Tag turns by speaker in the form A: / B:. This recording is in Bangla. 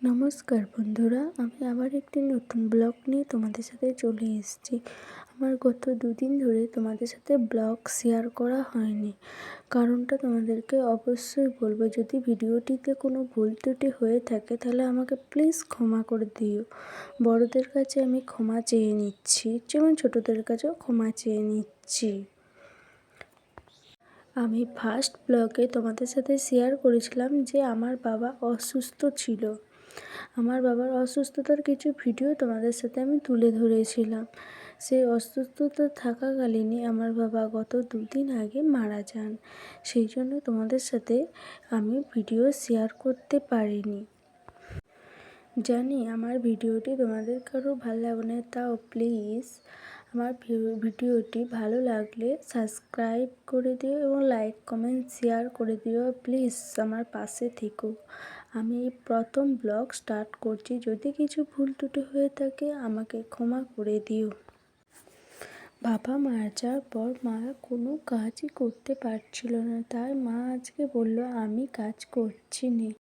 A: নমস্কার বন্ধুরা, আমি আবার একটি নতুন ব্লগ নিয়ে তোমাদের সাথে চলে এসেছি। আমার গত দুদিন ধরে তোমাদের সাথে ব্লগ শেয়ার করা হয়নি। কারণটা তোমাদেরকে অবশ্যই বলবো। যদি ভিডিওটিতে কোনো ভুল ত্রুটি হয়ে থাকে তাহলে আমাকে প্লিজ ক্ষমা করে দিও। বড়দের কাছে আমি ক্ষমা চেয়ে নিচ্ছি, যেমন ছোটদের কাছেও ক্ষমা চেয়ে নিচ্ছি। আমি ফার্স্ট ব্লগে তোমাদের সাথে শেয়ার করেছিলাম যে আমার বাবা অসুস্থ ছিল। আমার বাবার অসুস্থতার কিছু ভিডিও তোমাদের সাথে আমি তুলে ধরেছিলাম। সেই অসুস্থতা থাকাকালীনই আমার বাবা গত দুদিন আগে মারা যান। সেই জন্য তোমাদের সাথে আমি ভিডিও শেয়ার করতে পারিনি। জানি আমার ভিডিওটি তোমাদের কারো ভালো লাগবে না, তাও প্লিজ আমার ভিডিওটি ভালো লাগলে সাবস্ক্রাইব করে দিও এবং লাইক কমেন্ট শেয়ার করে দিও। প্লিজ আমার পাশে থেকো। আমি প্রথম ব্লগ স্টার্ট করছি, যদি কিছু ভুল ত্রুটি হয়ে থাকে আমাকে ক্ষমা করে দিও। বাবা মারা যাওয়ার পর মা কোনো কাজই করতে পারছিল না, তাই মা আজকে বলল আমি কাজ করছি না।